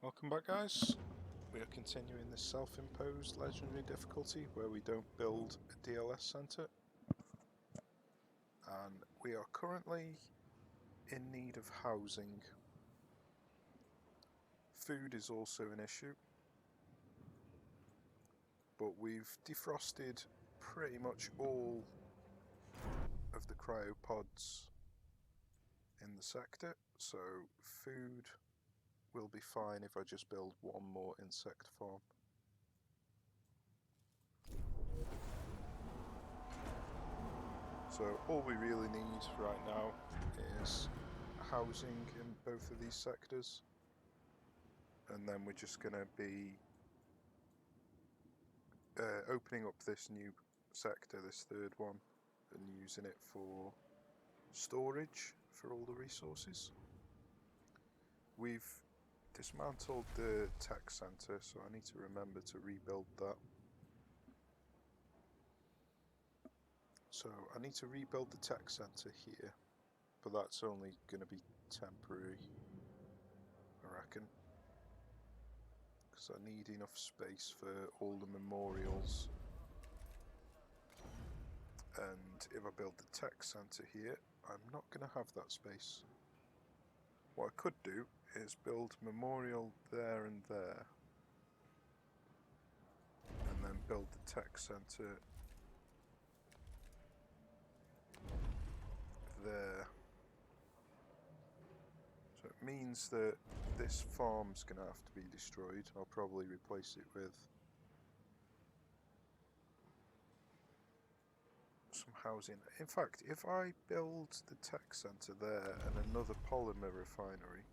Welcome back, guys. We are continuing this self-imposed legendary difficulty where we don't build a DLS centre, and we are currently in need of housing. Food is also an issue, but we've defrosted pretty much all of the cryopods in the sector, so food will be fine if I just build one more insect farm. So all we really need right now is housing in both of these sectors, and then we're just going to be opening up this new sector, this third one, and using it for storage for all the resources. We've dismantled the tech centre, so I need to remember to rebuild that. So I need to rebuild the tech centre here, but that's only going to be temporary, I reckon, because I need enough space for all the memorials. And if I build the tech centre here, I'm not going to have that space. What I could do is build memorial there and there, and then build the tech centre there. So it means that this farm's going to have to be destroyed. I'll probably replace it with some housing. In fact, if I build the tech centre there and another polymer refinery,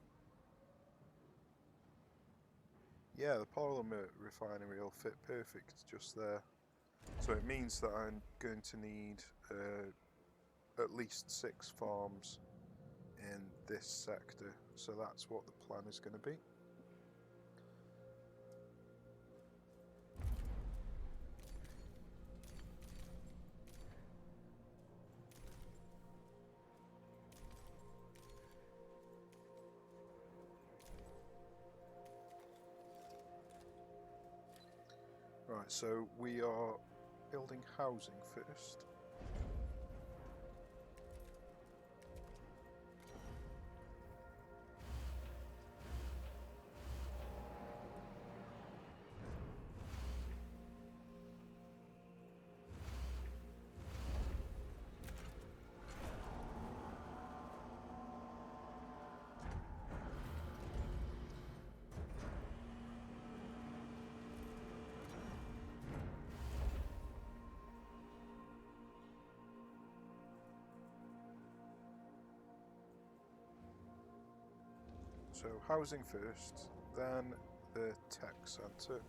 yeah, the polymer refinery will fit perfect just there. So it means that I'm going to need at least 6 farms in this sector, so that's what the plan is going to be. Right, so we are building housing first. So housing first, then the tech centre.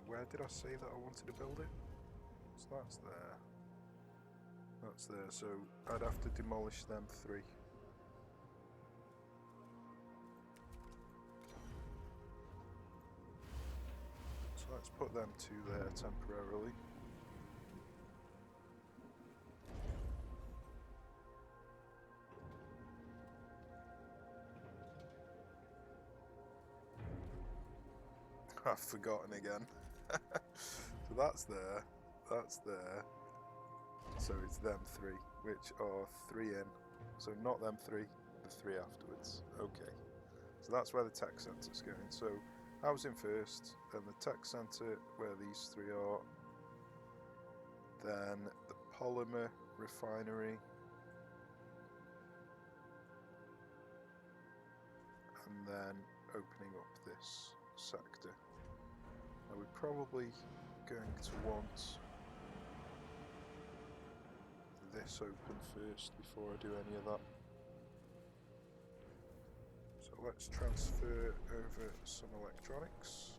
Where did I say that I wanted to build it? So that's there. That's there, so I'd have to demolish them 3. So let's put them 2 there temporarily. I've forgotten again. So that's there, that's there. So it's them 3, which are 3 in. So not them 3, the 3 afterwards. Okay. So that's where the tech centre's going. So housing first, then the tech centre where these 3 are. Then the polymer refinery. And then opening up this sector. Now we're probably going to want this open first before I do any of that. So let's transfer over some electronics.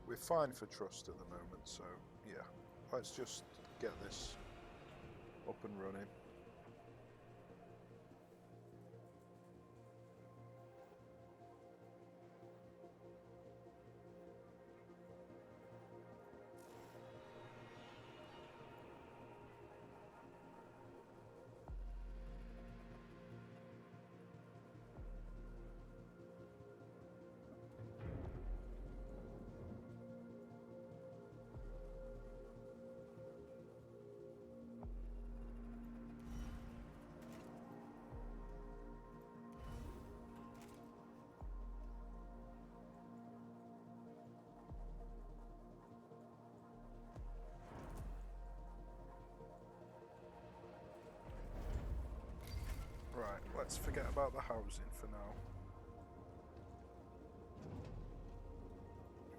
We're fine for trust at the moment, so yeah, let's just get this up and running. let's forget about the housing for now.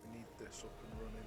We need this up and running.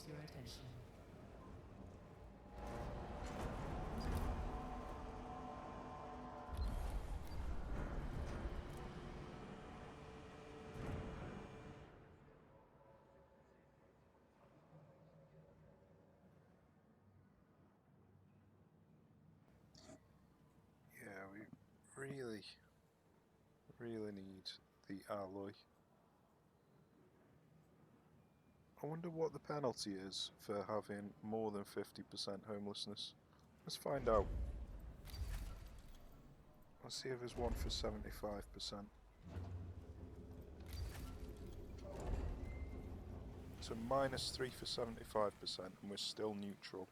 Your attention. Yeah, we really need the alloy. I wonder what the penalty is for having more than 50% homelessness. Let's find out. Let's see if there's one for 75%. So -3 for 75% and we're still neutral.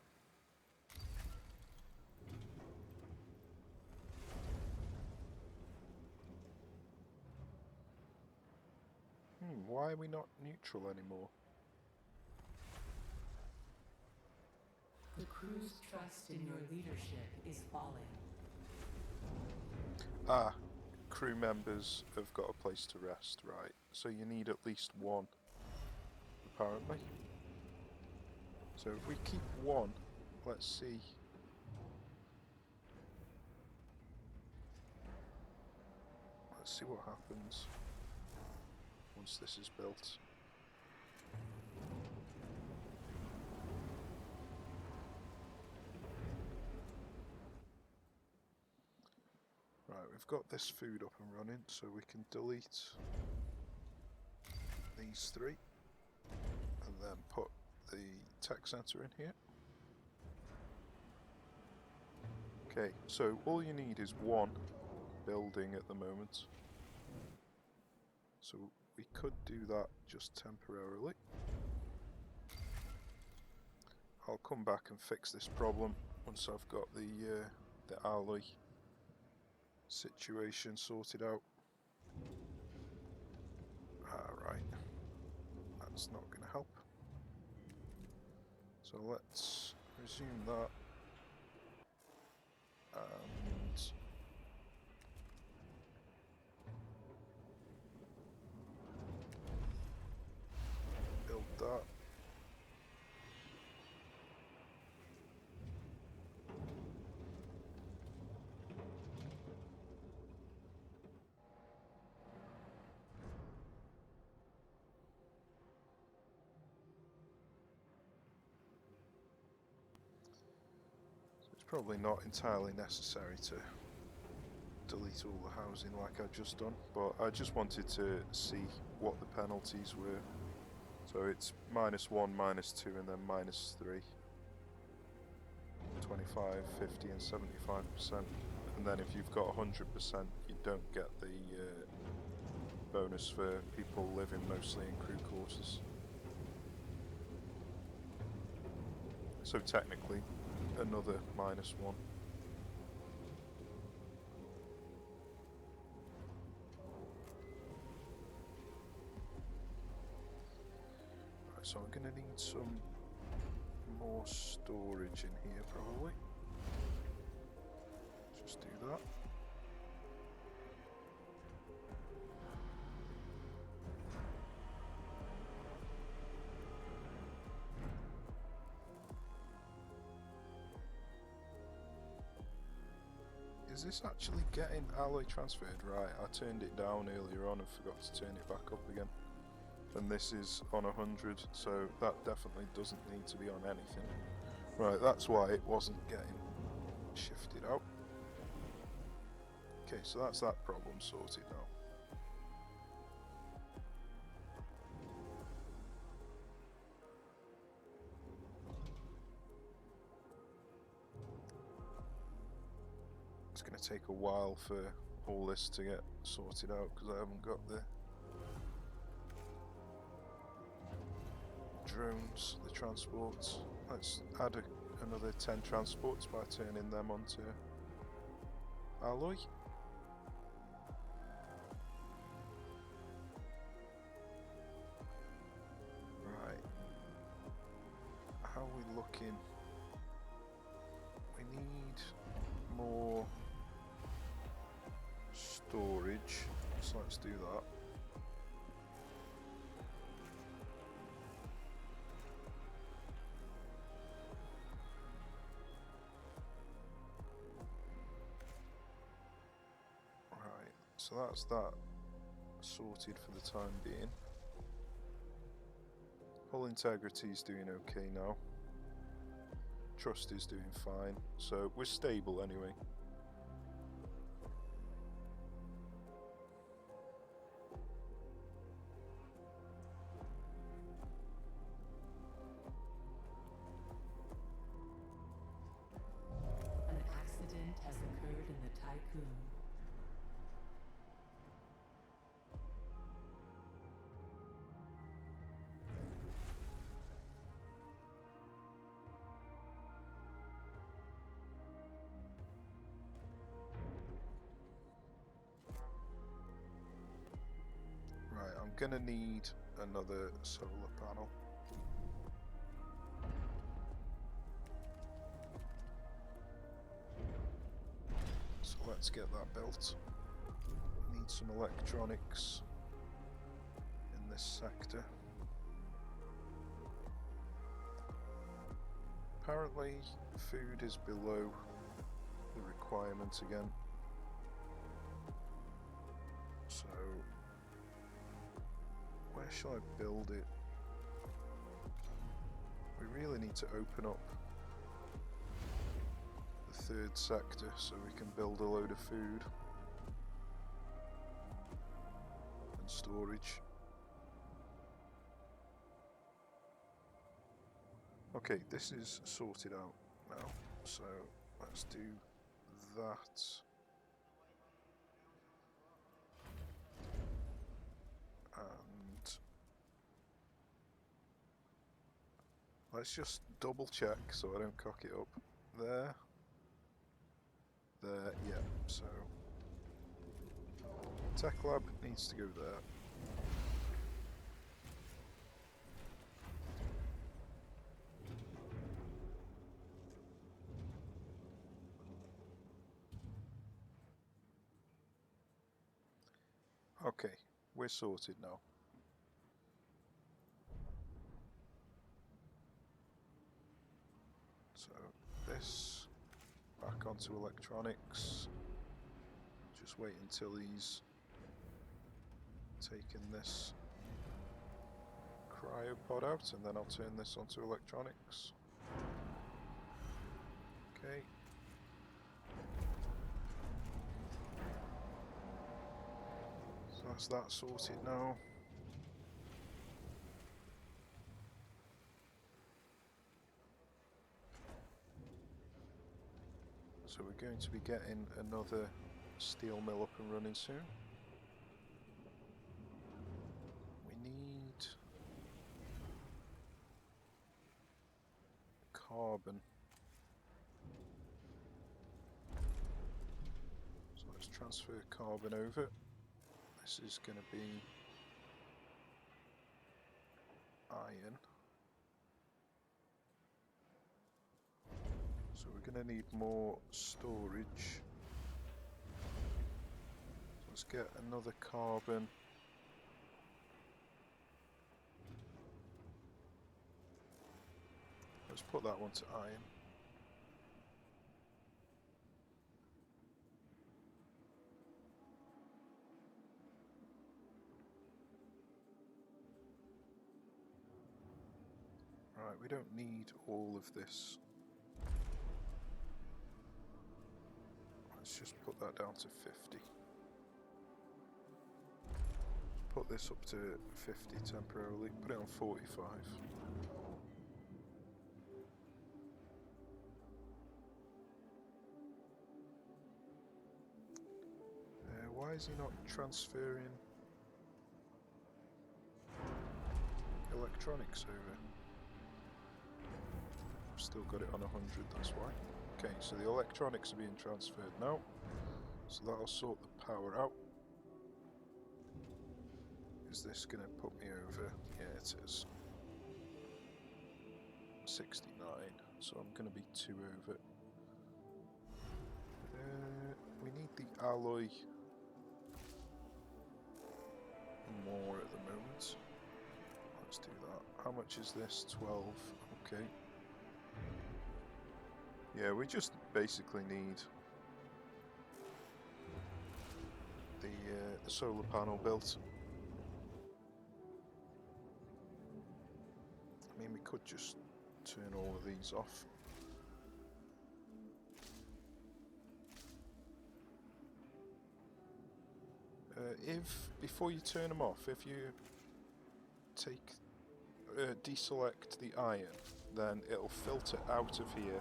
Why are we not neutral anymore? The crew's trust in your leadership is falling. Ah, crew members have got a place to rest, right. So you need at least one, apparently. So if we keep one, let's see. Let's see what happens once this is built. Right, we've got this food up and running, so we can delete these three and then put the tech center in here. Okay, so all you need is one building at the moment. So we could do that just temporarily. I'll come back and fix this problem once I've got the alloy situation sorted out. Alright, that's not going to help. So let's resume that and build that. Probably not entirely necessary to delete all the housing like I've just done, but I just wanted to see what the penalties were. So it's -1, -2 and then -3. 25, 50 and 75%. And then if you've got 100% you don't get the bonus for people living mostly in crew quarters. So technically another -1. Right, so I'm going to need some more storage in here probably. Just do that. Is this actually getting alloy transferred? Right, I turned it down earlier on and forgot to turn it back up again. And this is on 100, so that definitely doesn't need to be on anything. Right, that's why it wasn't getting shifted out. Okay, so that's that problem sorted now. It's going to take a while for all this to get sorted out because I haven't got the drones, the transports. Let's add another 10 transports by turning them onto alloy. Right. How are we looking? We need more storage, so let's do that. Right, so that's that sorted for the time being. Hull integrity is doing okay now. Trust is doing fine, so we're stable anyway. An accident has occurred in the Tycoon. Right, I'm gonna need another solar panel. So let's get that built. Need some electronics in this sector. Apparently food is below the requirement again. So where shall I build it? We really need to open up the third sector so we can build a load of food and storage. Okay, this is sorted out now, so let's do that. And let's just double check so I don't cock it up. There. There, yeah, so Tech Lab needs to go there. Okay, we're sorted now. So this back onto electronics. Just wait until he's taken this cryopod out and then I'll turn this onto electronics. Okay. So that's that sorted now. So we're going to be getting another steel mill up and running soon. We need carbon. So let's transfer carbon over. This is going to be iron. So we're going to need more storage. Let's get another carbon. Let's put that one to iron. We don't need all of this. Let's just put that down to 50. Put this up to 50 temporarily. Put it on 45. Why is he not transferring electronics over? I've still got it on 100, that's why. Okay, so the electronics are being transferred now. So that'll sort the power out. Is this going to put me over? Yeah, it is. 69, so I'm going to be 2 over. We need the alloy more at the moment. Let's do that. How much is this? 12. Okay. Yeah, we just basically need the solar panel built. I mean, we could just turn all of these off. If before you turn them off, if you deselect the iron, then it'll filter out of here.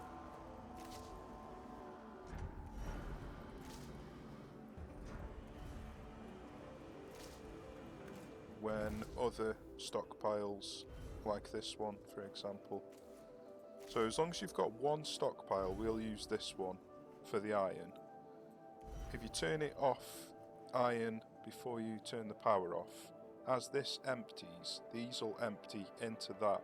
When other stockpiles, like this one for example. So as long as you've got one stockpile, we'll use this one for the iron. If you turn it off, iron, before you turn the power off, as this empties, these will empty into that.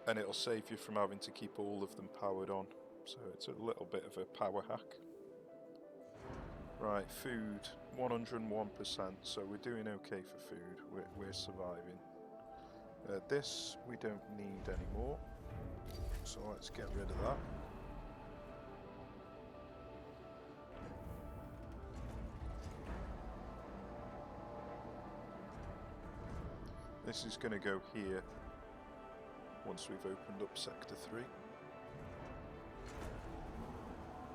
And it'll save you from having to keep all of them powered on. So it's a little bit of a power hack. Right, food, 101%, so we're doing okay for food, we're surviving. This we don't need anymore, so let's get rid of that. This is going to go here once we've opened up Sector 3.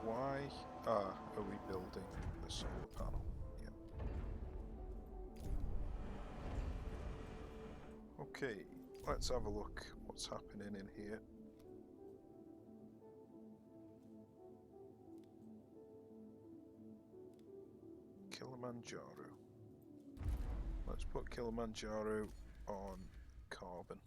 Why are we building the solar panel? Yeah. Okay, let's have a look what's happening in here. Kilimanjaro. Let's put Kilimanjaro on carbon.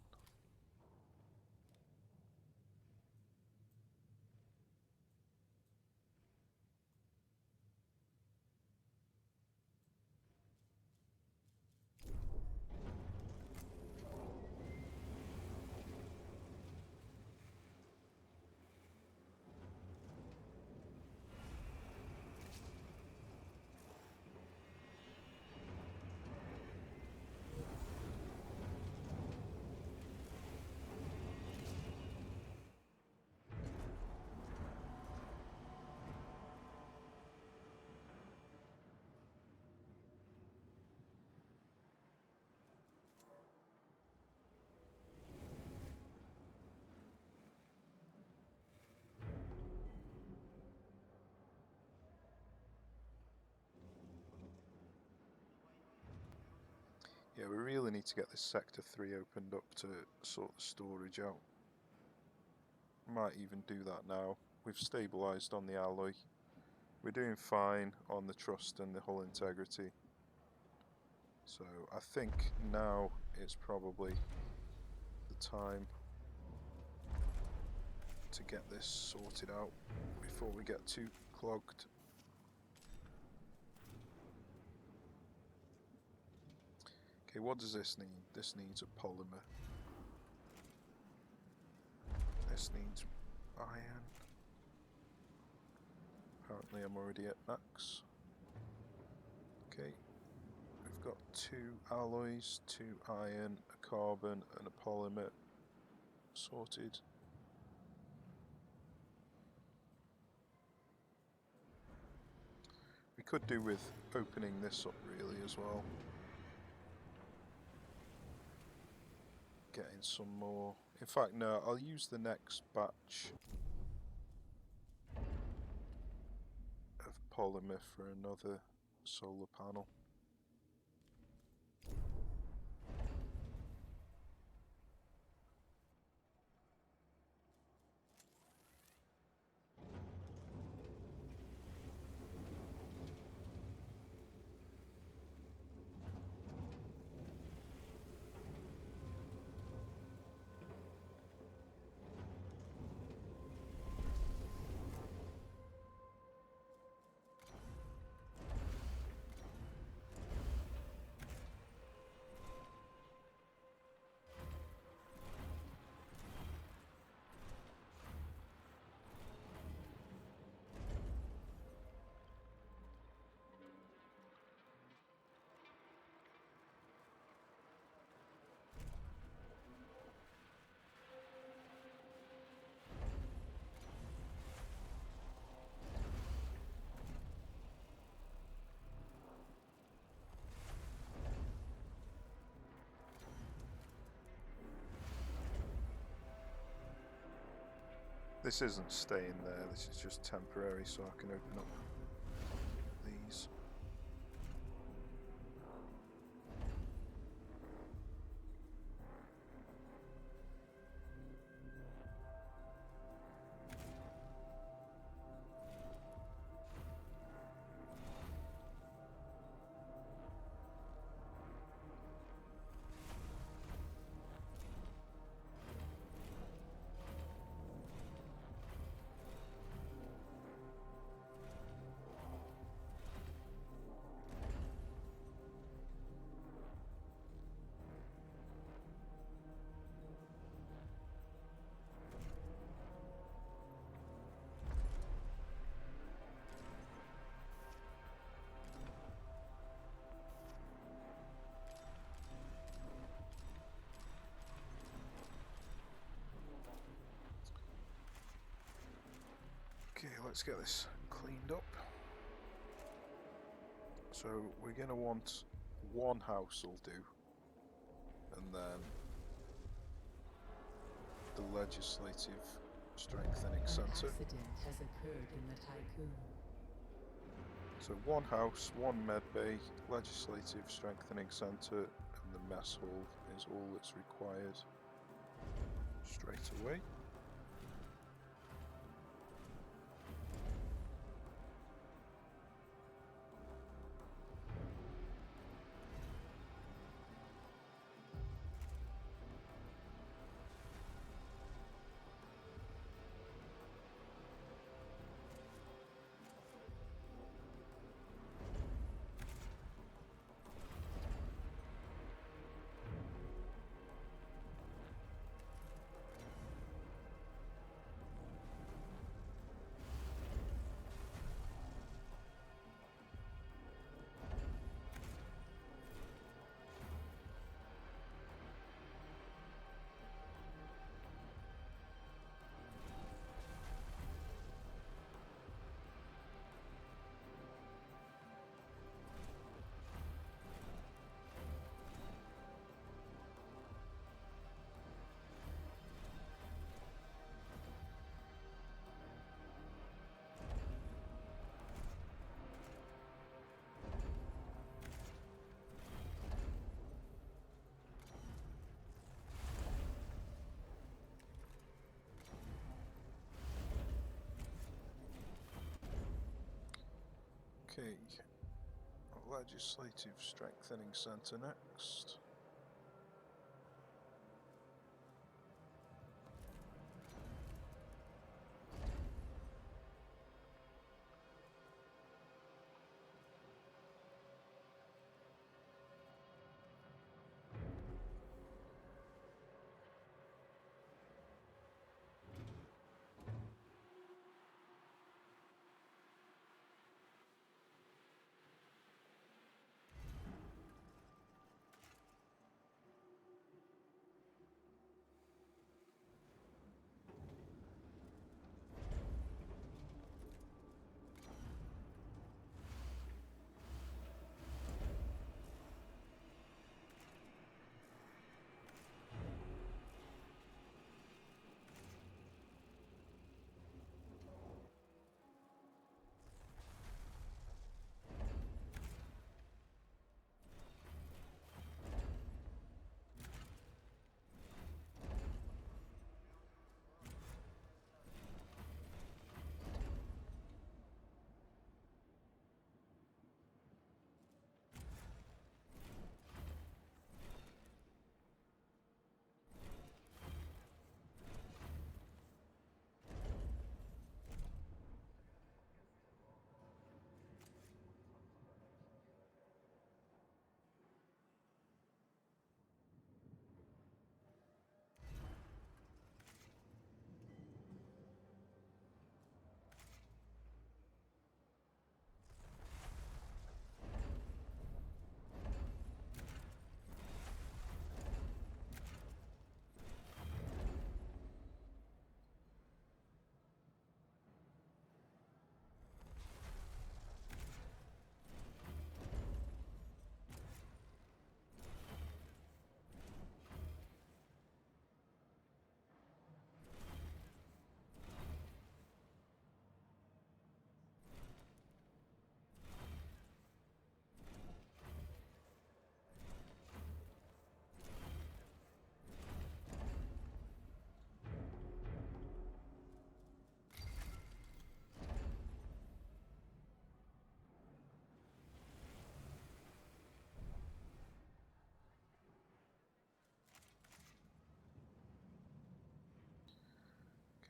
Yeah, we really need to get this Sector 3 opened up to sort the storage out. Might even do that now. We've stabilised on the alloy. We're doing fine on the trust and the hull integrity. So I think now is probably the time to get this sorted out before we get too clogged. Okay, what does this need? This needs a polymer. This needs iron. Apparently I'm already at max. Okay, we've got 2 alloys, 2 iron, a carbon and a polymer sorted. We could do with opening this up really as well. getting some more. In fact, no, I'll use the next batch of polymer for another solar panel. This isn't staying there, this is just temporary, so I can open up these. Okay, let's get this cleaned up. So we're going to want one house will do, and then the legislative strengthening centre. An accident has occurred in the tycoon. So one house, one medbay, legislative strengthening centre, and the mess hall is all that's required straight away. Okay, legislative strengthening centre next.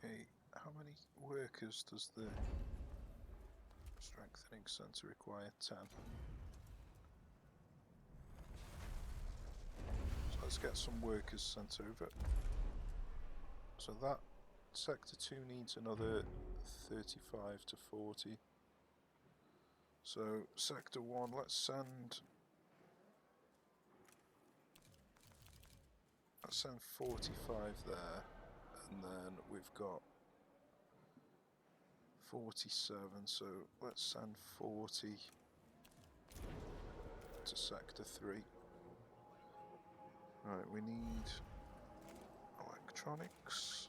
Okay, how many workers does the strengthening centre require? 10. So let's get some workers sent over. So that sector 2 needs another 35 to 40. So sector 1, let's send 45 there, and then we've got 47, so let's send 40 to sector 3. Right, we need electronics.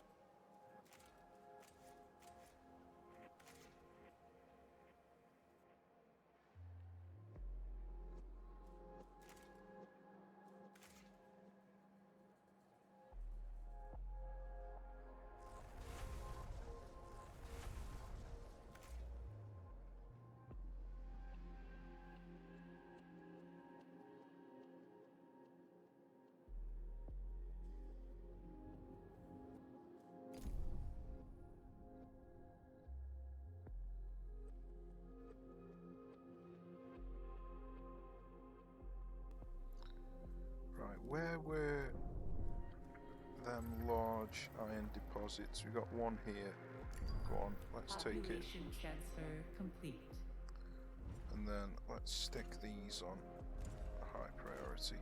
Right, where were them large iron deposits? We've got one here. Go on, let's take it. Population transfer complete. And then let's stick these on high priority.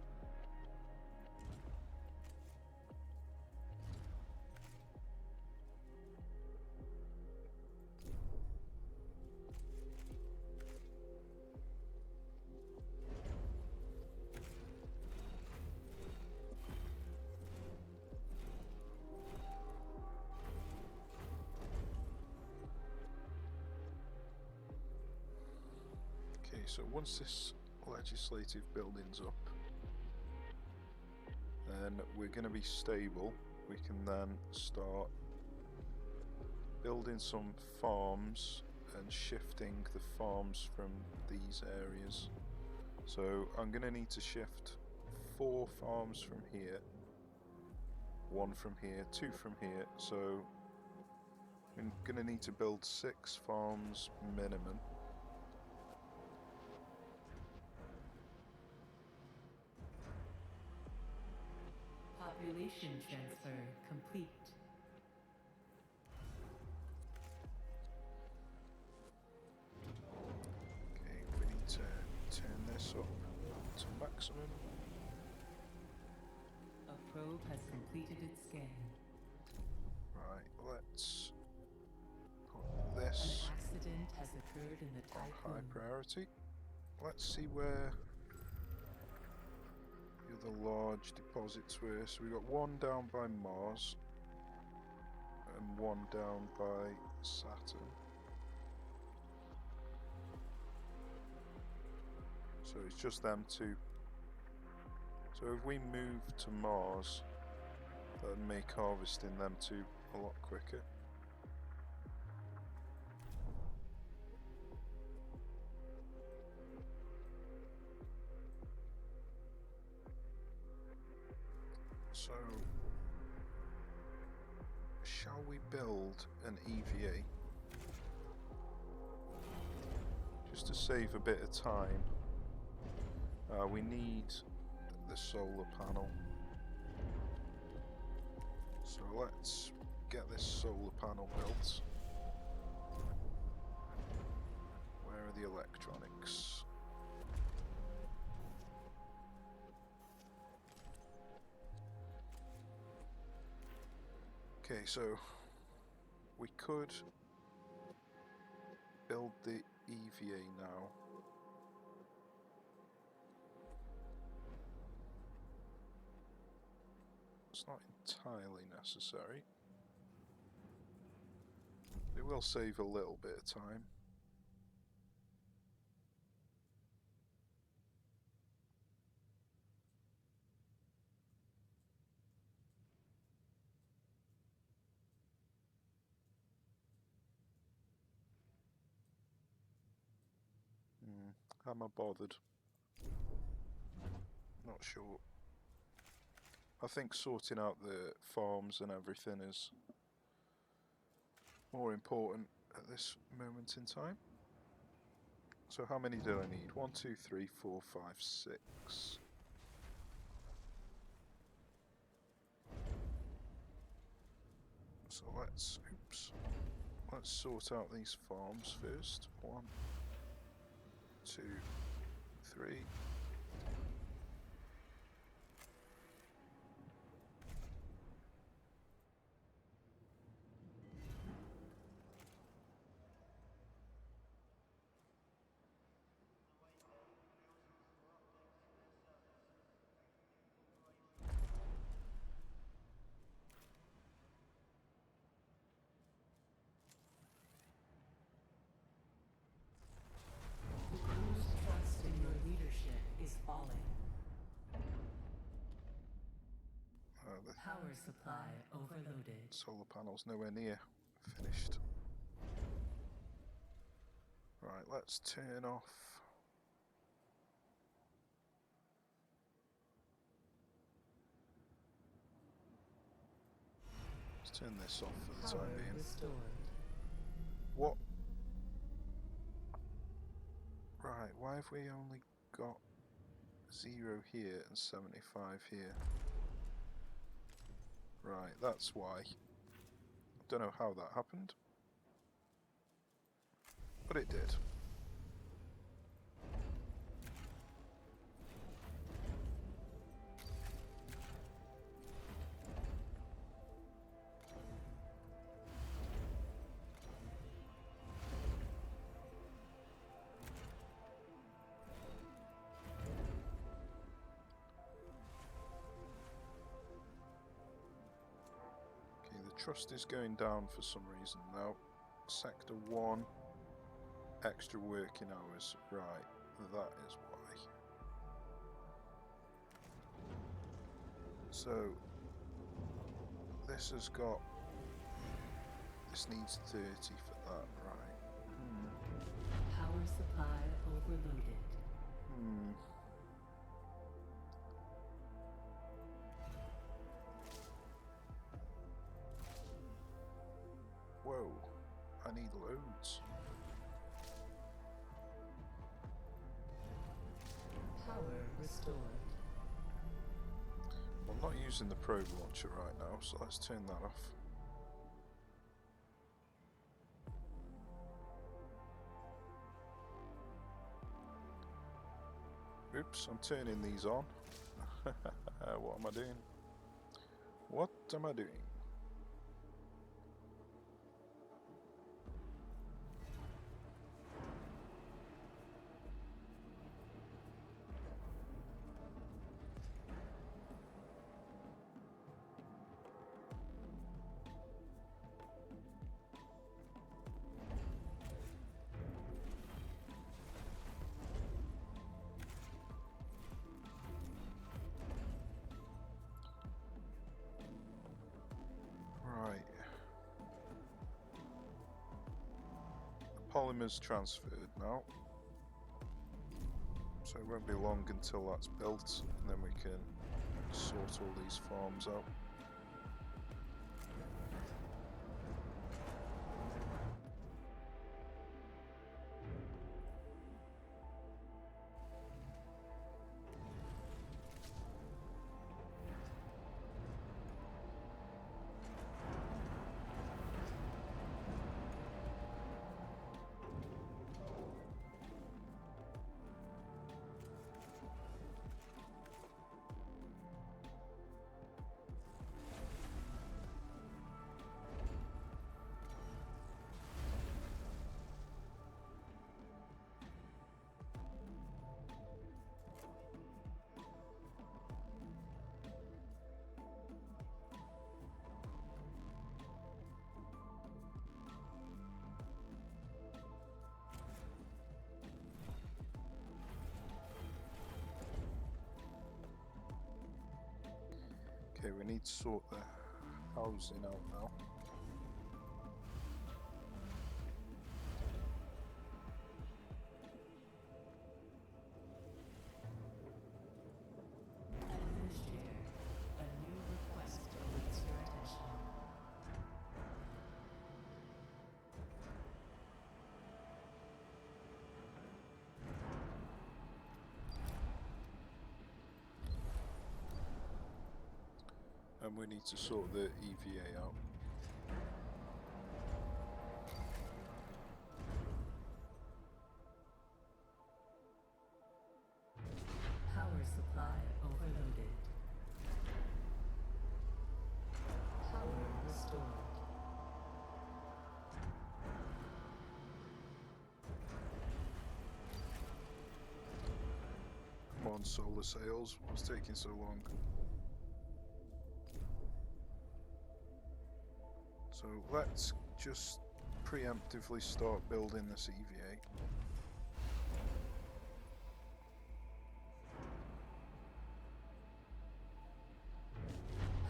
Okay, so once this legislative building's up, then we're going to be stable. We can then start building some farms and shifting the farms from these areas. So I'm going to need to shift 4 farms from here, 1 from here, 2 from here, so I'm going to need to build 6 farms minimum. Population transfer complete. Okay, we need to turn this up to maximum. A probe has completed its scan. Right, let's put An this accident has occurred in the on typhoon. high priority. Let's see where the other large deposits were. So we got one down by Mars and one down by Saturn. So it's just them two. So if we move to Mars, that'd make harvesting them two a lot quicker. So, shall we build an EVA? Just to save a bit of time. We need the solar panel. So let's get this solar panel built. Where are the electronics? Okay, so we could build the EVA now. It's not entirely necessary. It will save a little bit of time. Am I bothered? Not sure. I think sorting out the farms and everything is more important at this moment in time. So how many do I need? 1, 2, 3, 4, 5, 6. So let's sort out these farms first. 1, 2, 3. The crew's trust in your leadership is falling. The Power supply overloaded. solar panels nowhere near finished. Right, let's turn off. Let's turn this off for the Power time being. restored. What? Right, why have we only got 0 here and 75 here? Right, that's why. Don't know how that happened, but it did. Trust is going down for some reason now. Sector 1, extra working hours. Right, that is why. So, this has got... This needs 30 for that, right. Power supply overloaded. Whoa, I need loads. Power restored. I'm not using the probe launcher right now, so let's turn that off. Oops, I'm turning these on. What am I doing? What am I doing? Polymer's transferred now, so it won't be long until that's built, and then we can sort all these farms out. Okay, we need to sort the housing out now. Administrator, a new request awaits your attention. And we need to sort the EVA out. Power supply overloaded. Power restored. Come on, solar sails. What's taking so long? So let's just preemptively start building this EVA.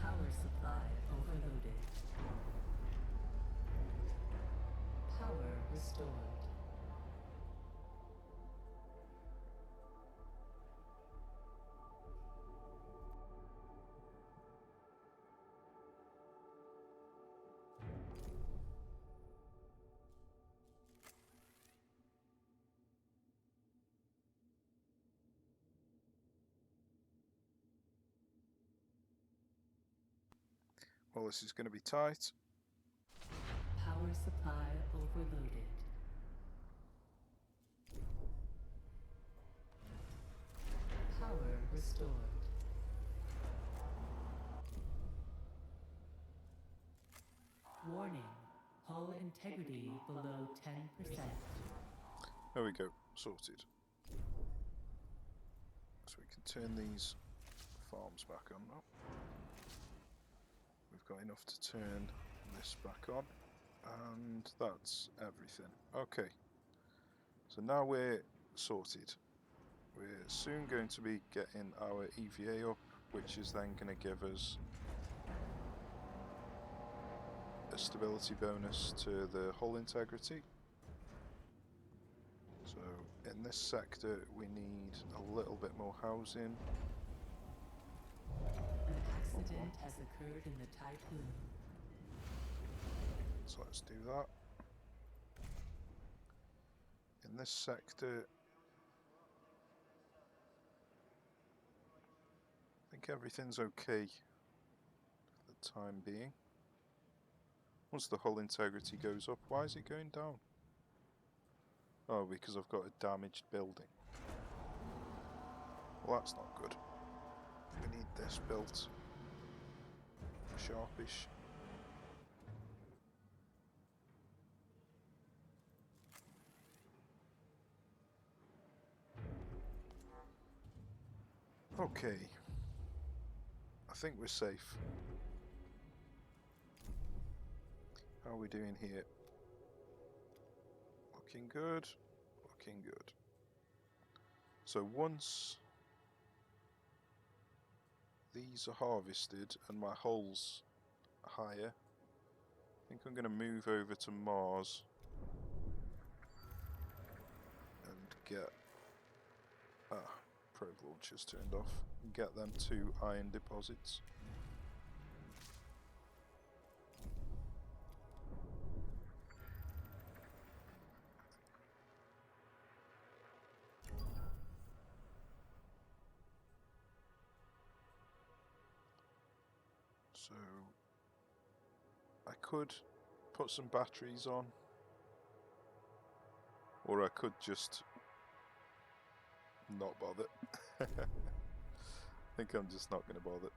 Power supply overloaded. Power restored. Well, this is going to be tight. Power supply overloaded. Power restored. Warning. Hull integrity below 10%. There we go, sorted. So we can turn these farms back on now. We've got enough to turn this back on, and that's everything. Okay, so now we're sorted. We're soon going to be getting our EVA up, which is then going to give us a stability bonus to the hull integrity. So in this sector we need a little bit more housing. An accident has occurred in the Typhoon. So let's do that. In this sector, I think everything's okay for the time being. Once the hull integrity goes up, why is it going down? Oh, because I've got a damaged building. Well, that's not good. We need this built sharpish. Okay. I think we're safe. How are we doing here? Looking good. Looking good. So once these are harvested and my hull's higher, I think I'm going to move over to Mars and get probe launchers turned off and get them 2 iron deposits. So I could put some batteries on, or I could just not bother. I think I'm just not going to bother.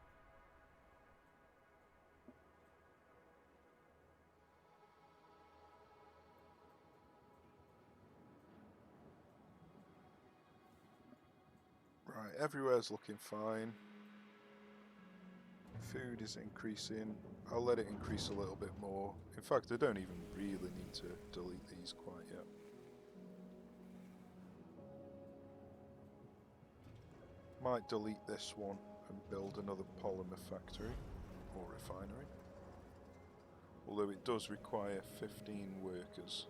Right, everywhere's looking fine. Food is increasing. I'll let it increase a little bit more. In fact, I don't even really need to delete these quite yet. Might delete this one and build another polymer factory or refinery. Although it does require 15 workers.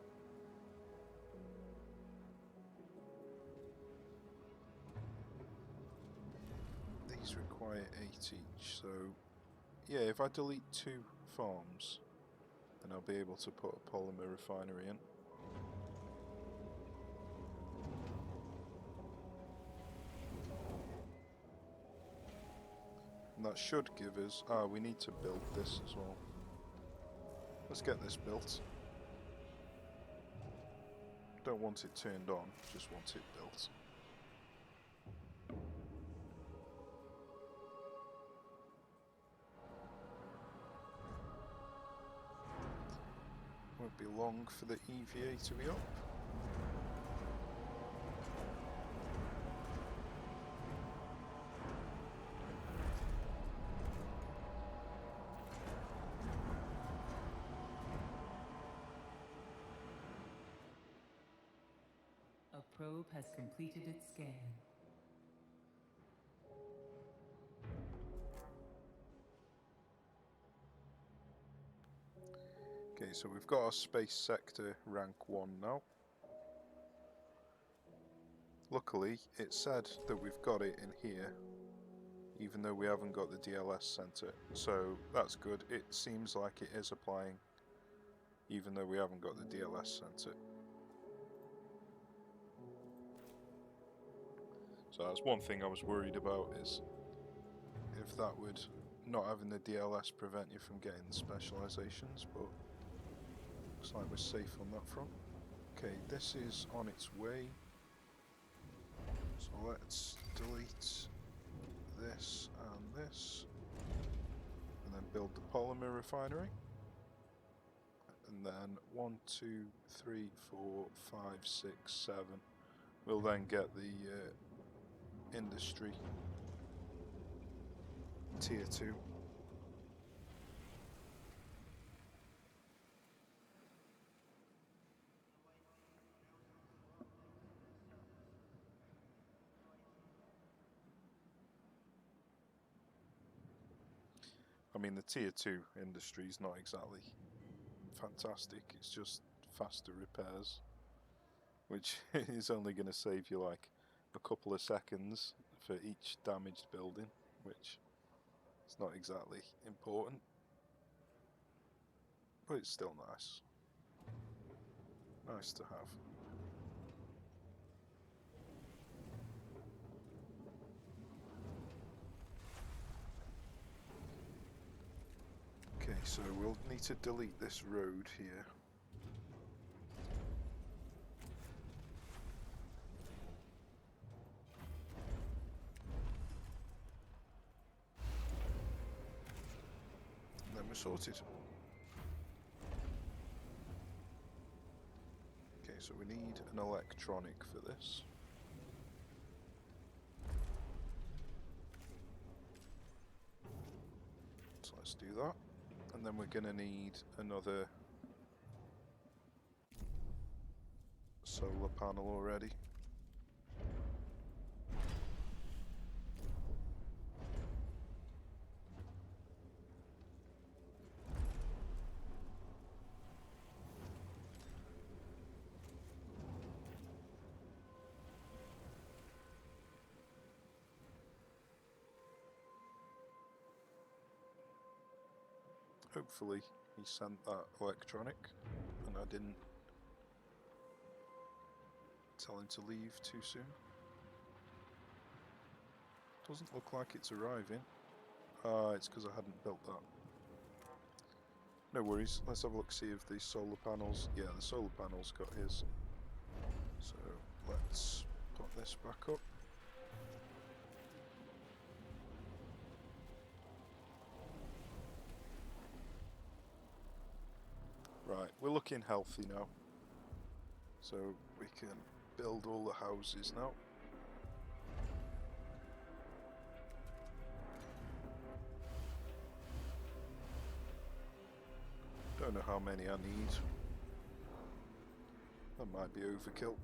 These require 8 each, so yeah, if I delete 2 farms, then I'll be able to put a polymer refinery in. And that should give us... we need to build this as well. Let's get this built. Don't want it turned on, just want it built. Won't be long for the EVA to be up. A probe has completed its scan. Okay, so we've got our space sector rank 1 now. Luckily, it said that we've got it in here, even though we haven't got the DLS center. So that's good. It seems like it is applying, even though we haven't got the DLS center. So that's one thing I was worried about, is if that would, not having the DLS, prevent you from getting the specializations, but looks like we're safe on that front. Okay, this is on its way. So let's delete this and this, and then build the polymer refinery. And then 1, 2, 3, 4, 5, 6, 7. We'll then get the industry tier 2. I mean, the tier 2 industry is not exactly fantastic, it's just faster repairs, which is only going to save you like a couple of seconds for each damaged building, which is not exactly important, but it's still nice. Nice to have. Okay, so we'll need to delete this road here. And then we're sorted. Okay, so we need an electronic for this. So let's do that. And then we're going to need another solar panel already. Hopefully he sent that electronic and I didn't tell him to leave too soon. Doesn't look like it's arriving. It's because I hadn't built that. No worries, let's have a look, see if the solar panels... Yeah, the solar panels got his. So let's put this back up. Right, we're looking healthy now. So we can build all the houses now. Don't know how many I need. That might be overkill.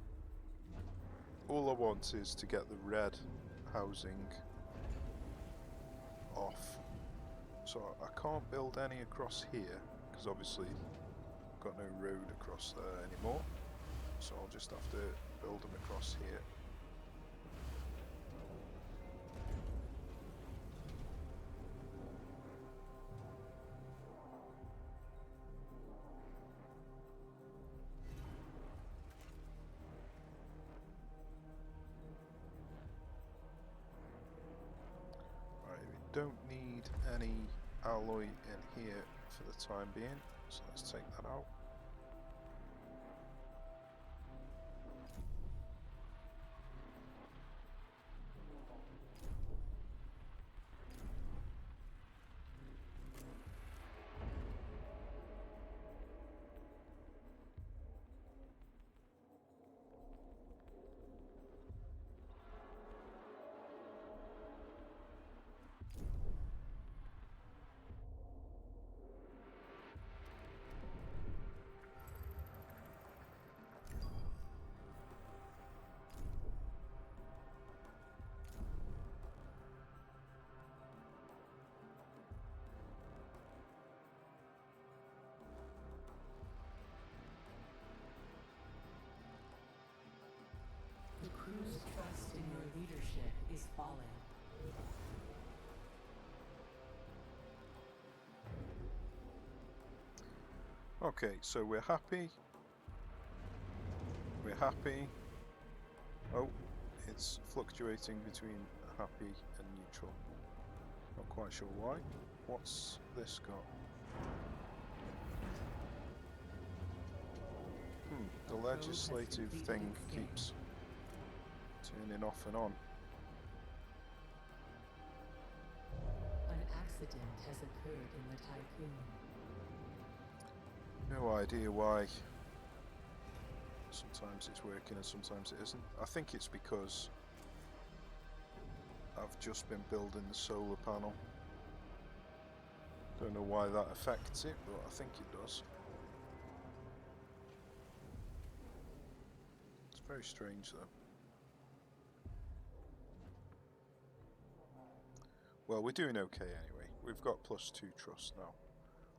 All I want is to get the red housing off. So I can't build any across here, because obviously I've got no road across there anymore. So I'll just have to build them across here. Right, we don't need any alloy in here for the time being, so let's take that out. The crew's trust in your leadership is falling. Okay, so we're happy. We're happy. Oh, it's fluctuating between happy and neutral. Not quite sure why. What's this got? The legislative thing keeps turning off and on. An accident has occurred in the tycoon. No idea why. Sometimes it's working and sometimes it isn't. I think it's because I've just been building the solar panel. Don't know why that affects it, but I think it does. It's very strange though. Well, we're doing okay anyway. We've got +2 trust now.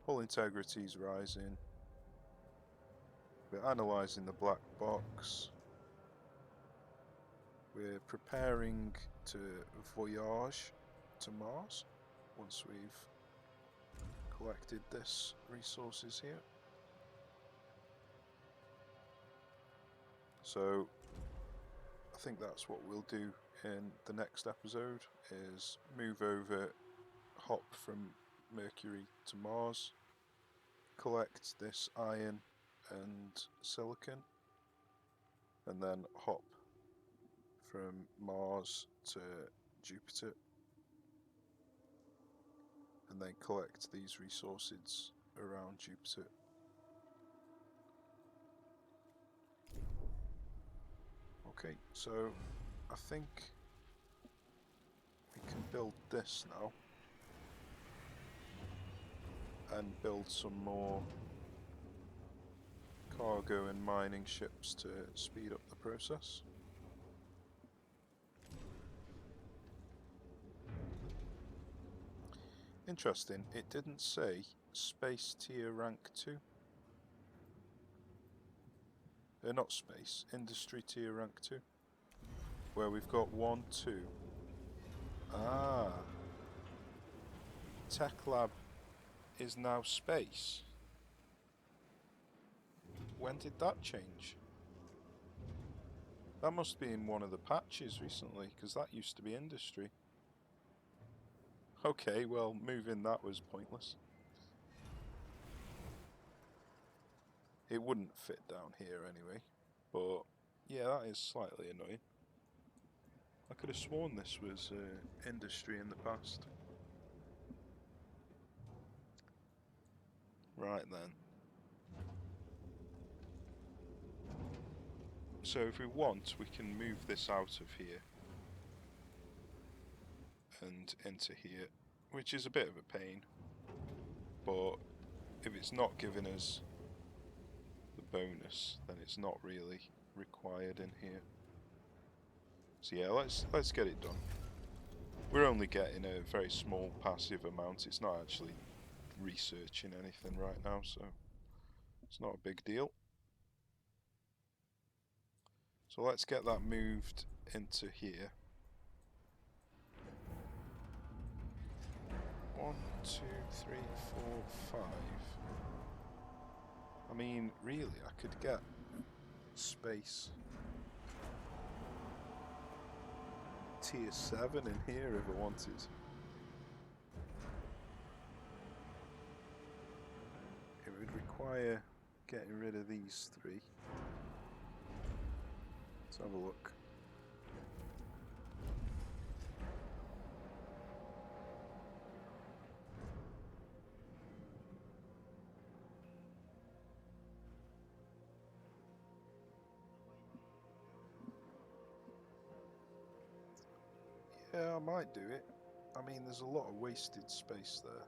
Hull integrity's rising. We're analysing the black box. We're preparing to voyage to Mars once we've collected this resources here. So I think that's what we'll do in the next episode, is move over, hop from Mercury to Mars, collect this iron and silicon, and then hop from Mars to Jupiter, and then collect these resources around Jupiter. Okay, so I think we can build this now and build some more cargo and mining ships to speed up the process. Interesting, it didn't say space tier rank 2. Not space, industry tier rank 2. Where we've got 1, 2. Ah. Tech lab is now space. When did that change? That must be in one of the patches recently, because that used to be industry. Okay, well, moving that was pointless. It wouldn't fit down here anyway, but yeah, that is slightly annoying. I could have sworn this was industry in the past. Right then. So if we want, we can move this out of here and into here, which is a bit of a pain, but if it's not giving us the bonus, then it's not really required in here. So yeah, let's get it done. We're only getting a very small passive amount. It's not actually researching anything right now, so it's not a big deal. So let's get that moved into here. 1, 2, 3, 4, 5. I mean, really, I could get space tier 7 in here if I wanted. require getting rid of these 3. Let's have a look. Yeah, I might do it. I mean, there's a lot of wasted space there.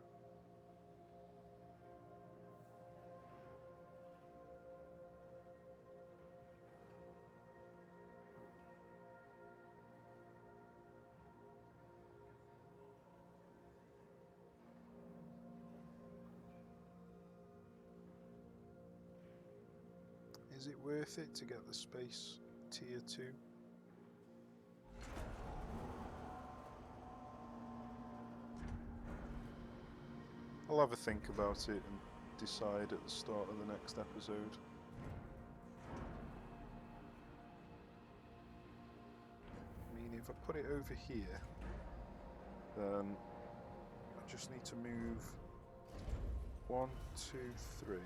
Is it worth it to get the space tier 2? I'll have a think about it and decide at the start of the next episode. I mean, if I put it over here, then I just need to move 1, 2, 3.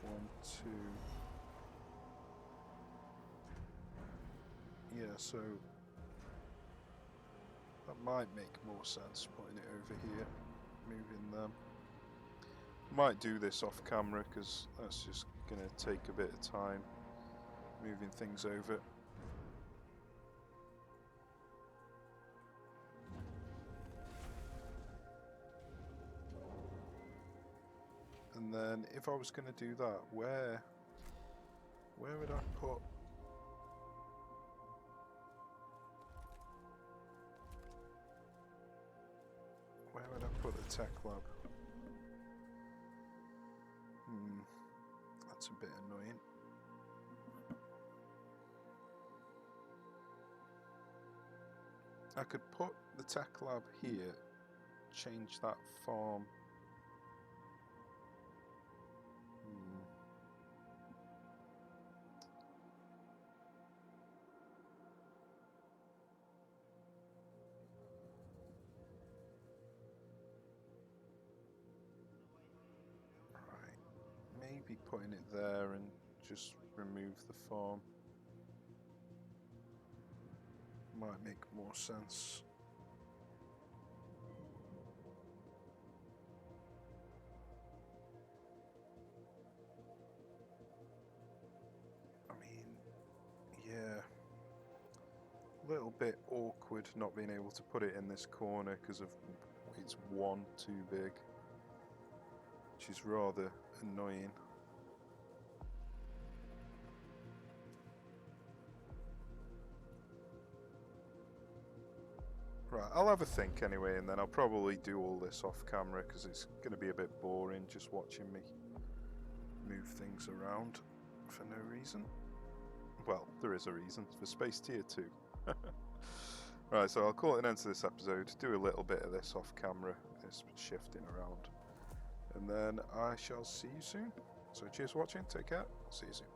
1, 2. Yeah, so that might make more sense, putting it over here, moving them. Might do this off camera because that's just going to take a bit of time, moving things over. And then if I was going to do that, where would I put? Where would I put the tech lab? That's a bit annoying. I could put the tech lab here, change that farm. Maybe putting it there and just remove the farm might make more sense. I mean, yeah, a little bit awkward not being able to put it in this corner because of it's 1 too big, which is rather annoying. Right, I'll have a think anyway, and then I'll probably do all this off camera because it's going to be a bit boring just watching me move things around for no reason. Well, there is a reason, for space tier 2. Right, so I'll call it an end to this episode, do a little bit of this off camera, this shifting around, and then I shall see you soon. So cheers for watching, take care, see you soon.